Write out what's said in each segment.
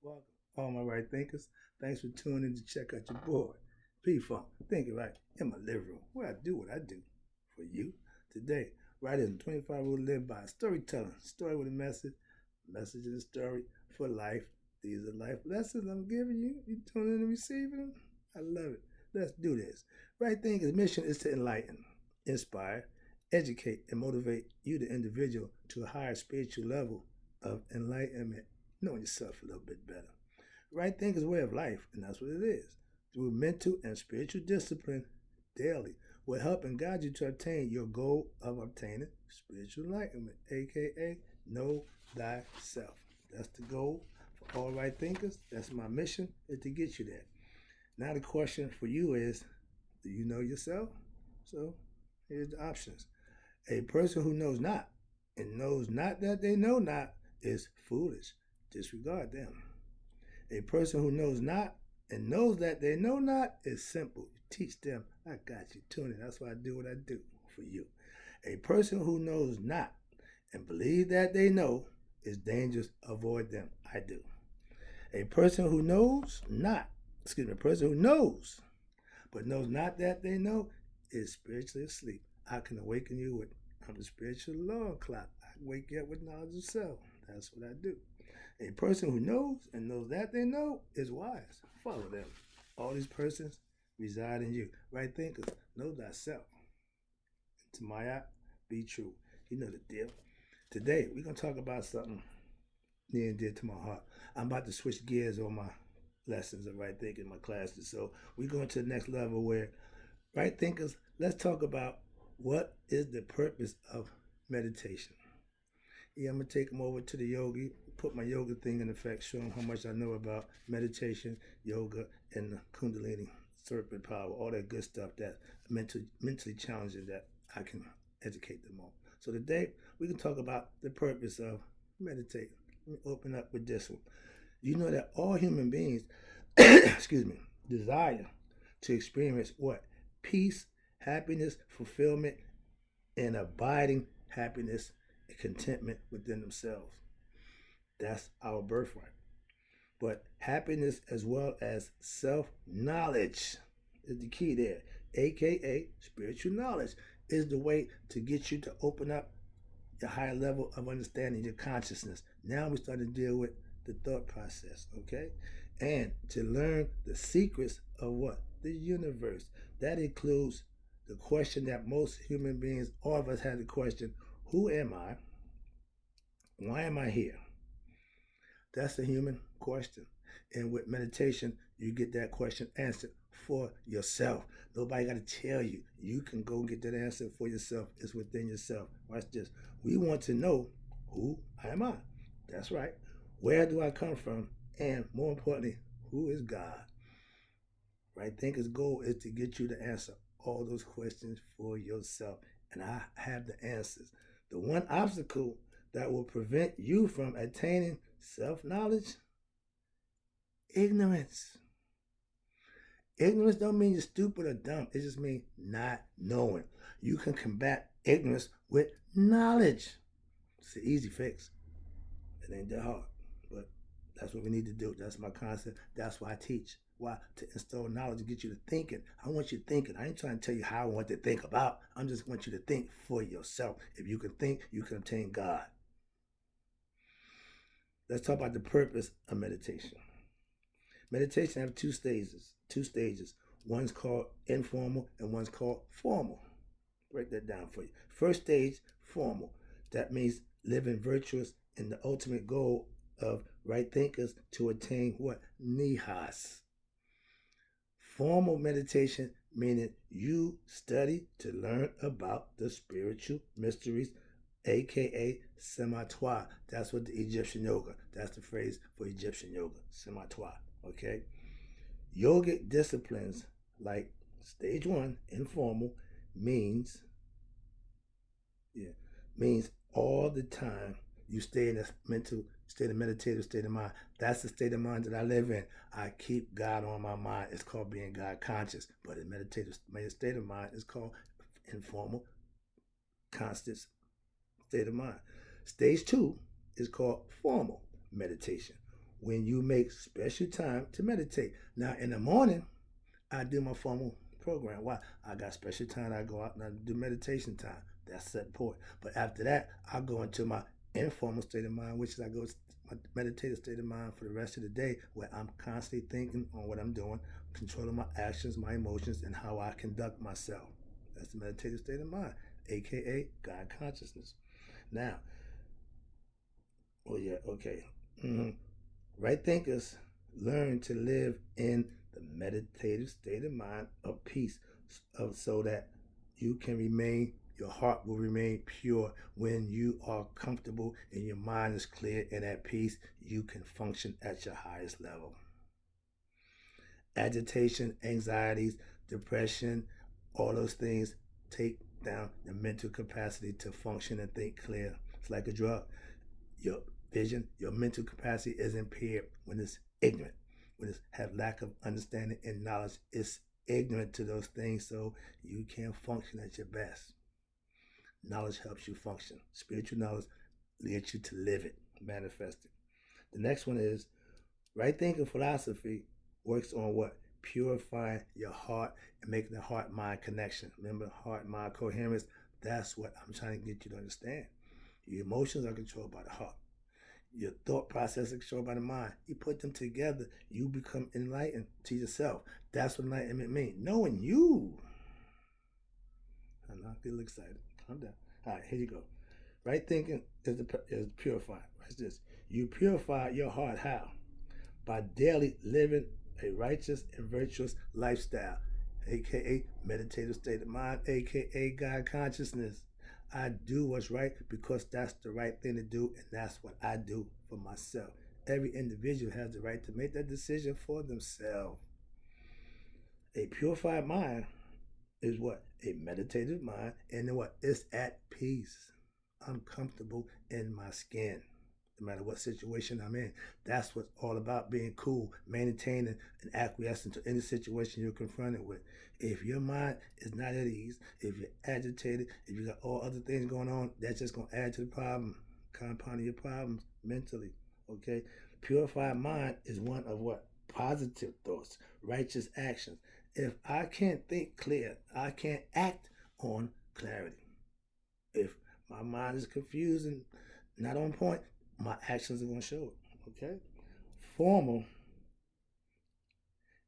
Welcome, all my right thinkers. Thanks for tuning in to check out your boy, P Funk. Thinking right in my living room, where I do what I do for you today. Right in 25 Rule Live By Storytelling. Story with a message and a story for life. These are life lessons I'm giving you. You tuning in and receiving them? I love it. Let's do this. Right Thinkers' mission is to enlighten, inspire, educate, and motivate you, the individual, to a higher spiritual level of enlightenment, knowing yourself a little bit better. Right thinking is a way of life, and that's what it is. Through mental and spiritual discipline daily will help and guide you to attain your goal of obtaining spiritual enlightenment, aka know thyself. That's the goal for all right thinkers. That's my mission, is to get you there. Now the question for you is, do you know yourself? So here's the options. A person who knows not and knows not that they know not is foolish. Disregard them. A person who knows not and knows that they know not is simple. You teach them, I got you. Tune in. That's why I do what I do for you. A person who knows not and believe that they know is dangerous. Avoid them. I do. A person who knows not, a person who knows but knows not that they know is spiritually asleep. I can awaken you with, I'm the spiritual alarm clock. I wake you up with knowledge of self. That's what I do. A person who knows and knows that they know is wise. Follow them. All these persons reside in you. Right thinkers, know thyself. To my eye, be true. You know the deal. Today, we're going to talk about something near and dear to my heart. I'm about to switch gears on my lessons of right thinking, my classes. So we're going to the next level where right thinkers, let's talk about what is the purpose of meditation. Yeah, I'm going to take them over to the yogi, put my yoga thing in effect, show them how much I know about meditation, yoga, and the kundalini, serpent power, all that good stuff that mentally challenging that I can educate them on. So today, we can talk about the purpose of meditating. Let me open up with this one. You know that all human beings, excuse me, desire to experience what? Peace, happiness, fulfillment, and abiding happiness and contentment within themselves. That's our birthright. But happiness as well as self knowledge is the key there, aka spiritual knowledge, is the way to get you to open up your higher level of understanding, your consciousness. Now we start to deal with the thought process, okay? And to learn the secrets of what? The universe. That includes the question that most human beings, all of us have the question, who am I? Why am I here? That's a human question. And with meditation, you get that question answered for yourself. Nobody got to tell you. You can go and get that answer for yourself. It's within yourself. Watch this. We want to know, who am I? That's right. Where do I come from? And more importantly, who is God? Right? Thinker's goal is to get you to answer all those questions for yourself. And I have the answers. The one obstacle that will prevent you from attaining self-knowledge, ignorance. Ignorance don't mean you're stupid or dumb. It just means not knowing. You can combat ignorance with knowledge. It's an easy fix. It ain't that hard. But that's what we need to do. That's my concept. That's why I teach. Why? To instill knowledge to get you to thinking. I want you thinking. I ain't trying to tell you how I want to think about. I just want you to think for yourself. If you can think, you can obtain God. Let's talk about the purpose of meditation. Meditation have two stages. One's called informal and one's called formal. Break that down for you. First stage, formal. That means living virtuous in the ultimate goal of right thinkers to attain what? Nihas. Formal meditation meaning you study to learn about the spiritual mysteries, aka sematoi. That's what the Egyptian yoga, that's the phrase for Egyptian yoga, sematoi. Okay? Yogic disciplines like stage one, informal, means all the time you stay in a mental state, of meditative state of mind. That's the state of mind that I live in. I keep God on my mind. It's called being God conscious. But in meditative state of mind, it's called informal, constant state of mind. Stage two is called formal meditation. when you make special time to meditate. Now, in the morning, I do my formal program. Why? I got special time. I go out and I do meditation time. That's set point. But after that, I go into my informal state of mind, which is I go to my meditative state of mind for the rest of the day, where I'm constantly thinking on what I'm doing, controlling my actions, my emotions, and how I conduct myself. That's the meditative state of mind, aka God consciousness. Now, oh yeah, okay. Right thinkers learn to live in the meditative state of mind of peace, so that you can remain, your heart will remain pure. When you are comfortable and your mind is clear and at peace, you can function at your highest level. Agitation, anxieties, depression, all those things take down the mental capacity to function and think clear. It's like a drug. Your vision, your mental capacity is impaired when it's ignorant, when it's have lack of understanding and knowledge. It's ignorant to those things, so you can't function at your best. Knowledge helps you function. Spiritual knowledge leads you to live it, manifest it. The next one is right thinking philosophy works on what? Purifying your heart and making the heart-mind connection. Remember, heart-mind coherence. That's what I'm trying to get you to understand. Your emotions are controlled by the heart. Your thought process is controlled by the mind. You put them together, you become enlightened to yourself. That's what enlightenment means. Knowing you. I'm not getting excited. Calm down. All right, here you go. Right thinking is purifying. Watch this. You purify your heart how? By daily living a righteous and virtuous lifestyle, aka meditative state of mind, aka God consciousness. I do what's right because that's the right thing to do, and that's what I do for myself. Every individual has the right to make that decision for themselves. A purified mind is what? A meditative mind, and then what? It's at peace. I'm comfortable in my skin, no matter what situation I'm in. That's what's all about, being cool, maintaining and acquiescing to any situation you're confronted with. If your mind is not at ease, if you're agitated, if you got all other things going on, that's just going to add to the problem, compounding your problems mentally, okay? Purified mind is one of what? Positive thoughts, righteous actions. If I can't think clear, I can't act on clarity. If my mind is confused and not on point, my actions are going to show it, okay? Formal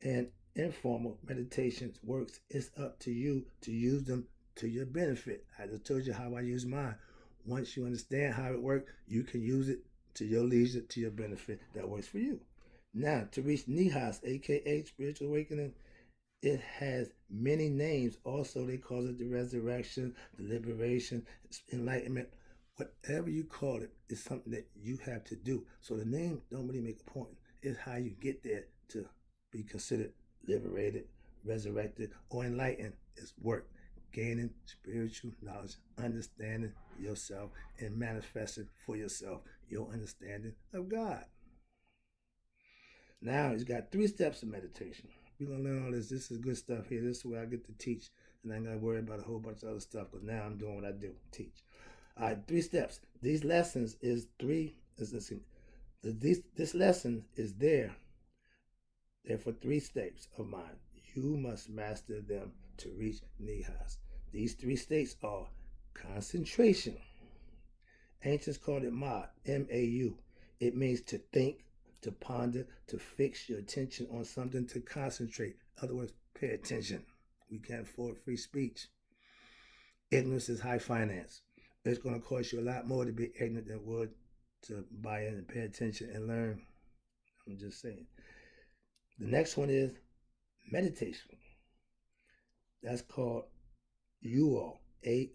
and informal meditations works. It's up to you to use them to your benefit. I just told you how I use mine. Once you understand how it works, you can use it to your leisure, to your benefit. That works for you. Now, to reach Nihas, aka spiritual awakening, it has many names. Also, they call it the resurrection, the liberation, enlightenment. Whatever you call it is something that you have to do. So the name don't really make a point. It's how you get there to be considered liberated, resurrected, or enlightened. It's work. Gaining spiritual knowledge, understanding yourself, and manifesting for yourself your understanding of God. Now, it's got 3 steps of meditation. We're going to learn all this. This is good stuff here. This is where I get to teach, and I ain't got to worry about a whole bunch of other stuff, because now I'm doing what I do, teach. All right, 3 steps. These lessons is this lesson is there for 3 states of mind. You must master them to reach Nihas. These 3 states are concentration. Ancients called it Ma, M-A-U. It means to think, to ponder, to fix your attention on something, to concentrate. In other words, pay attention. We can't afford free speech. Ignorance is high finance. It's going to cost you a lot more to be ignorant than it would to buy in and pay attention and learn. I'm just saying. The next one is meditation. That's called U-A-A.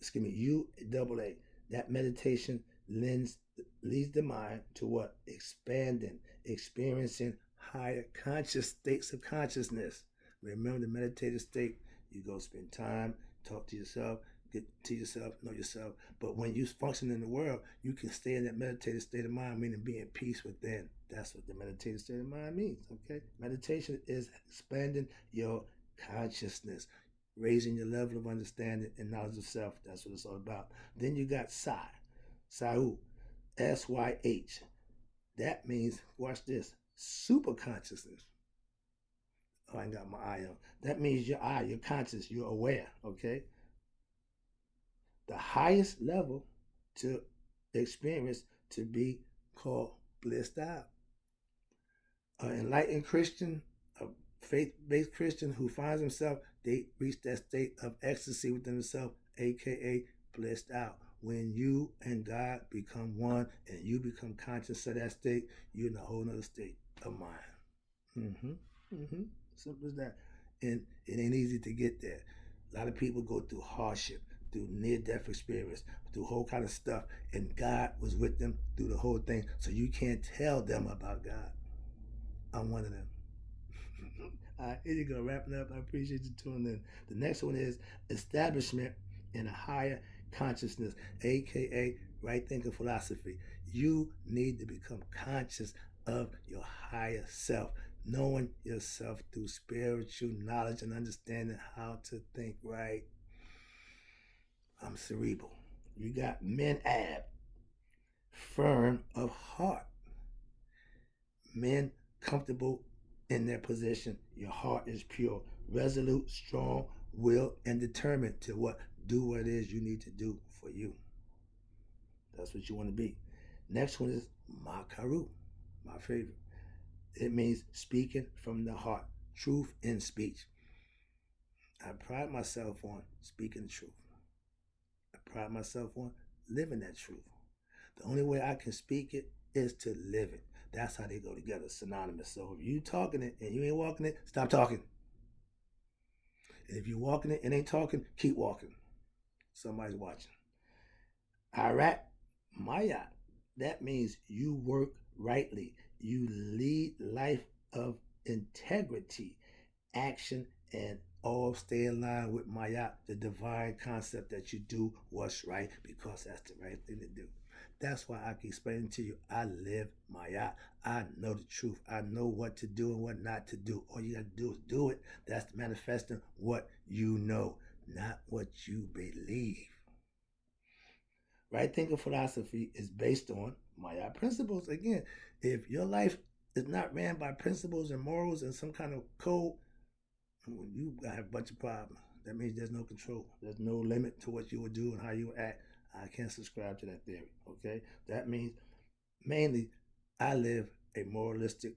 That meditation leads the mind to what? Expanding, experiencing higher conscious states of consciousness. Remember the meditative state, you go spend time, talk to yourself, get to yourself, know yourself. But when you function in the world, you can stay in that meditative state of mind, meaning be at peace within. That's what the meditative state of mind means, okay? Meditation is expanding your consciousness, raising your level of understanding and knowledge of self. That's what it's all about. Then you got Sahu, S-Y-H. That means, watch this, super consciousness. Oh, I ain't got my eye on. That means your eye, you're conscious, you're aware, okay? The highest level to experience to be called blissed out. An enlightened Christian, a faith-based Christian who finds himself, they reach that state of ecstasy within themselves, aka blissed out. When you and God become one and you become conscious of that state, you're in a whole nother state of mind. Simple as that. And it ain't easy to get there. A lot of people go through hardship, through near-death experience, through whole kind of stuff, and God was with them through the whole thing. So you can't tell them about God. I'm one of them. All right, here you go. Wrapping up. I appreciate you tuning in. The next one is establishment in a higher consciousness, aka right thinking philosophy. You need to become conscious of your higher self, knowing yourself through spiritual knowledge and understanding how to think right. I'm cerebral. You got men ab, firm of heart. Men comfortable in their position. Your heart is pure, resolute, strong, will, and determined to what? Do what it is you need to do for you. That's what you want to be. Next one is Makaru, my favorite. It means speaking from the heart, truth in speech. I pride myself on speaking the truth. I pride myself on living that truth. The only way I can speak it is to live it. That's how they go together, synonymous. So if you talking it and you ain't walking it, stop talking. And if you walking it and ain't talking, keep walking. Somebody's watching. Iraq, Maya. That means you work rightly. You lead life of integrity, action, and all stay in line with Maya, the divine concept that you do what's right because that's the right thing to do. That's why I can explain to you, I live Maya. I know the truth. I know what to do and what not to do. All you got to do is do it. That's manifesting what you know, not what you believe. Right thinking philosophy is based on Maya principles. Again, if your life is not ran by principles and morals and some kind of code, you have a bunch of problems. That means there's no control. There's no limit to what you will do and how you will act. I can't subscribe to that theory. Okay? That means mainly I live a moralistic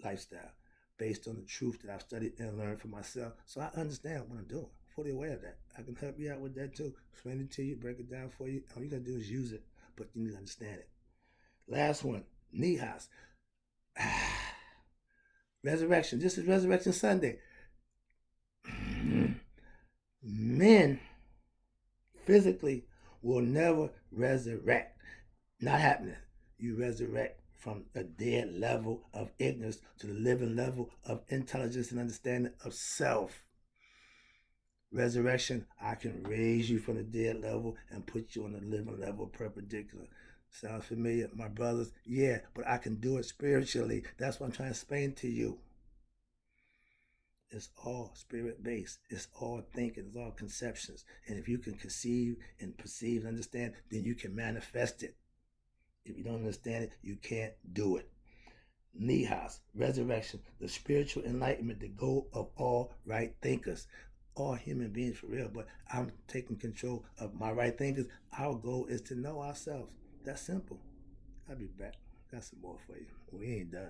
lifestyle based on the truth that I've studied and learned for myself. So I understand what I'm doing. Fully aware of that. I can help you out with that too. Explain it to you, break it down for you. All you gotta do is use it, but you need to understand it. Last one, Nihas. Resurrection. This is Resurrection Sunday. Men physically will never resurrect. Not happening. You resurrect from a dead level of ignorance to the living level of intelligence and understanding of self. Resurrection, I can raise you from the dead level and put you on the living level perpendicular. Sounds familiar, my brothers? Yeah, but I can do it spiritually. That's what I'm trying to explain to you. It's all spirit based. It's all thinking. It's all conceptions. And if you can conceive and perceive and understand, then you can manifest it. If you don't understand it, you can't do it. Nihas, resurrection, the spiritual enlightenment, the goal of all right thinkers. All human beings for real, but I'm taking control of my right thinkers. Our goal is to know ourselves. That's simple. I'll be back. Got some more for you. We ain't done.